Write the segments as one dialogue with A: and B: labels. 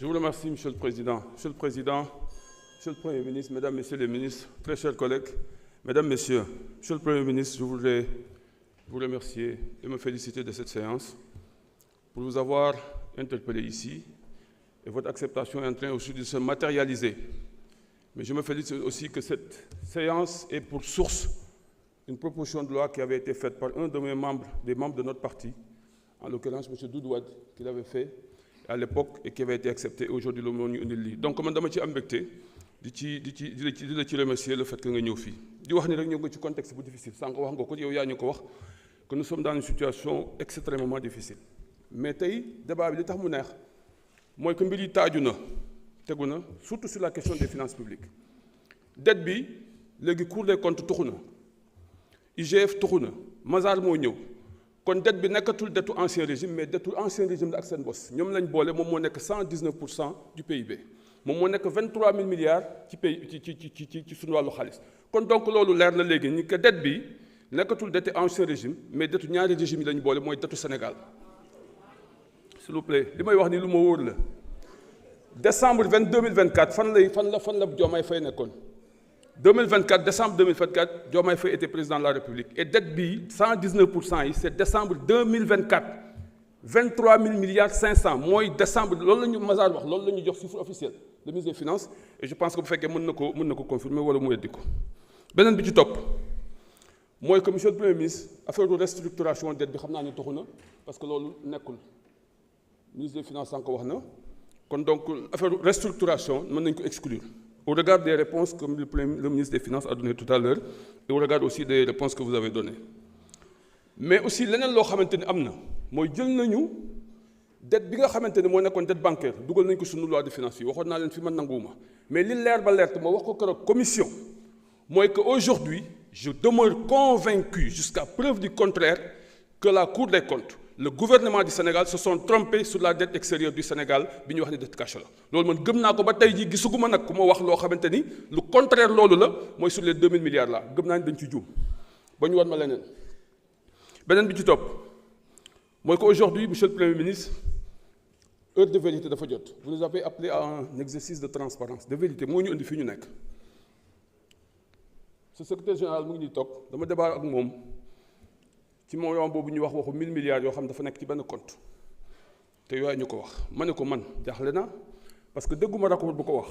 A: Je vous remercie, Monsieur le Président. Monsieur le Président, Monsieur le Premier ministre, Mesdames, Messieurs les ministres, très chers collègues, Mesdames, Messieurs, Monsieur le Premier ministre, je voudrais vous remercier et me féliciter de cette séance pour vous avoir interpellé ici. Et votre acceptation est en train aussi de se matérialiser. Mais je me félicite aussi que cette séance ait pour source une proposition de loi qui avait été faite par un de mes membres, des membres de notre parti, en l'occurrence M. Doudou Wade, qui l'avait fait à l'époque et qui avait été accepté. Aujourd'hui, le monde ñu indil lii. Donc man dama ci am mbégte di la ci remercier le fait que nga ñëw fii. di wax ni rek ñëw nga ci contexte bu difficile sànq wax nga ko yow yaa ñu ko wax que nous sommes dans une situation extrêmement difficile. Mais tey débat bi li tax mu neex mooy que mbir yi taaju na tegu na surtout sur la question des finances publiques. Dette bi léegi Cour des comptes tuxu na IGF tuxu na Mazars moo ñëw. kon dette bi nekkatul dettu ancien régime mais dettu ancien régime la ak seen bos ñoom lañ boole moom moo nekk 119% du PIB moom moo nekk 23 000 milliards ci pays ci suñu wàllu xaalis kon donc loolu leer na léegi ni que dette bi nekkatul dettu ancien régime mais dettu ñaari régime yi lañ boole mooy dettu Sénégal s'il vous plaît li may wax ni lu ma wóor la décembre 2024 fan la Diomaye Faye nekkoon 2024 décembre 2024 Diomaye Faye était président de la République et dette bi 119% yi c'est décembre 2024 23 000 milliards 500 mooy décembre loolu la ñu Mazars wax loolu la ñu jox chiffre officiel le ministre des Finances et je pense que bu fekkee mën na ko confirmer wala mu weddi ko. beneen bi ci topp mooy que monsieur le Premier ministre affaire de restructuration dette bi xam naa ni taxu na parce que loolu nekkul ministre des Finances sànq wax na kon donc affaire de restructuration mën nañu ko exclure. Au regard des réponses que le ministre des Finances a données tout à l'heure et au regard aussi des réponses que vous avez données. Mais aussi leneen loo xamante ni am na mooy jël nañu dette bi nga xamante ni moo nekkoon dette bancaire dugal nañ ko suñu loi de finances yi waxoon naa leen fi man nanguwuma mais li leer ba leer te ma wax ko keroog commission mooy que aujourd'hui je demeure convaincu jusqu'à preuve du contraire que la Cour des comptes le gouvernement du Sénégal se sont trompés sur la dette extérieure du Sénégal bi ñu wax ni dette cachée la loolu man gëm naa ko ba tey jii gisuguma nag ku ma wax loo xamante ni lu contraire loolu la mooy sur les 2000 milliards là gëm naa ni dañ ci juum ba ñu war ma leneen beneen bi ci topp mooy que aujourd'hui monsieur le Premier ministre heure de vérité dafa jot vous nous avez appelé à un exercice de transparence de vérité moo ñu indi fii ñu nekk ce secrétaire général mu ngi ñuy toog dama débat ak moom ci moment boobu ñu wax waxu 1000 milliards yoo xam dafa nekk ci benn compte te yooyu ñu ko wax ma ne ko man jaaxle na parce que dégguma rapport bu ko wax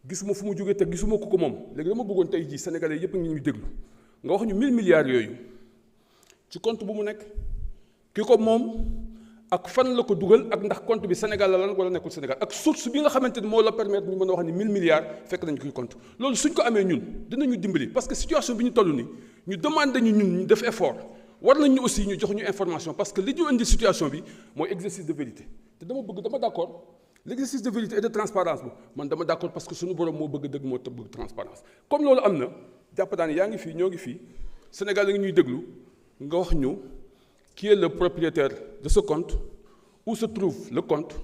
A: gisuma fu mu jógee te gisuma ko moom léegi dama bëggoon tey jii sénégalais yëpp a ngi ñuy déglu nga wax ñu 1000 milliards yooyu ci compte bu mu nekk ki ko moom ak fan la ko dugal ak ndax compte bi Sénégal la lan wala nekkul Sénégal ak source bi nga xamante ni moo la permettre ñu mën a wax ni 1000 milliards fekk nañu koy compte loolu suñ ko amee ñun dinañu dimbali parce que situation bi ñu toll nii ñu demandé ñu def effort. war nañu aussi ñu jox ñu information parce que li ñu indi situation bi mooy exercice de vérité te dama d'accord l'exercice de vérité et de transparence bi man dama d'accord parce que suñu borom moo bëgg dëgg moo bëgg transparence comme loolu am na jàpp naa ne yaa ngi fii ñoo ngi fii Sénégal la ngi ñuy déglu nga wax ñu qui est le propriétaire de ce compte où se trouve le compte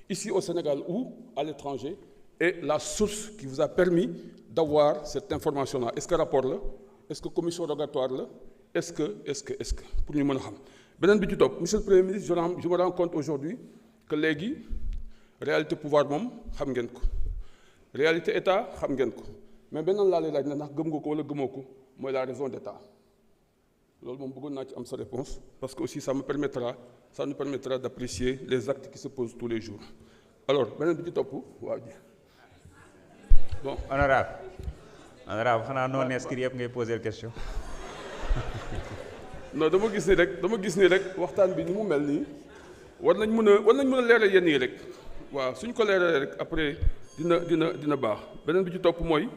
A: ici au Sénégal ou à l'étranger et la source qui vous a permis d'avoir cette information là est-ce que rapport la est-ce que commission rogatoire la est-ce que pour ñu mën a xam beneen bi ci topp monsieur le Premier ministre je me rends compte aujourd'hui que léegi réalité pouvoir moom xam ngeen ko réalité état xam ngeen ko mais beneen laa lay laaj na ndax gëm nga ko wala gëmoo ko mooy la raison d'état loolu moom bëggoon naa ci am sa réponse parce que aussi ça nous permettra d'apprécier les actes qui se posent tous les jours alors beneen bi ci topp waaw ji bon
B: honorable xanaa non inscrit yëpp ngay poser question.
A: non dama gis ni rek waxtaan bi ni mu mel nii war nañ mën a leeral yenn yi rek waaw suñ ko leeralee rek après dina baax beneen bi ci topp mooy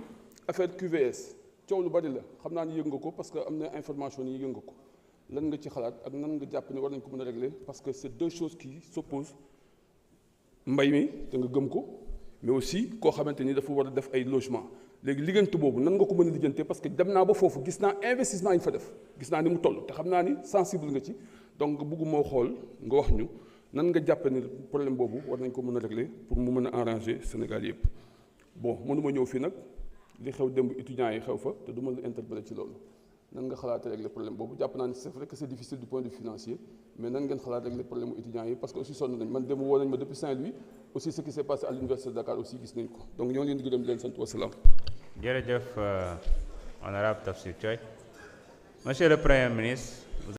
A: affaire QVS coow lu bari la xam naa ni yëg nga ko parce que am na information yi yëg nga ko lan nga ci xalaat ak nan nga jàpp ne war nañ ko mën a régler parce que c'est deux choses qui s'opposent mbay mi te nga gëm ko mais aussi koo xamante ni dafa war a def ay logement léegi liggéeyante boobu nan nga ko mën a lijjante parce que dem naa ba foofu gis naa investissement yi ñu fa def gis naa ni mu toll te xam naa ni sensible nga ci donc bëgguma xool nga wax ñu nan nga jàppe ni problème boobu war nañ ko mën a régler pour mu mën a arranger Sénégal yëpp bon mënuma ñëw fii nag li xew démb étudiants yi xew fa te du ma la interpeller ci loolu nan nga xalaat régler problème boobu jàpp naa ni c'est vrai que c'est difficile du point de vue financier mais nan ngeen xalaat régler problème étudiants yi parce que aussi sonn nañ man démb woo nañ ma depuis Saint-Louis aussi ce qui s'est passé à l'université de Dakar aussi gis nañ ko donc ñoo ngi leen di gërëm di leen sant wasalaam.
B: jërëjëf honorable Tafsir Thioye. Monsieur le Premier ministre,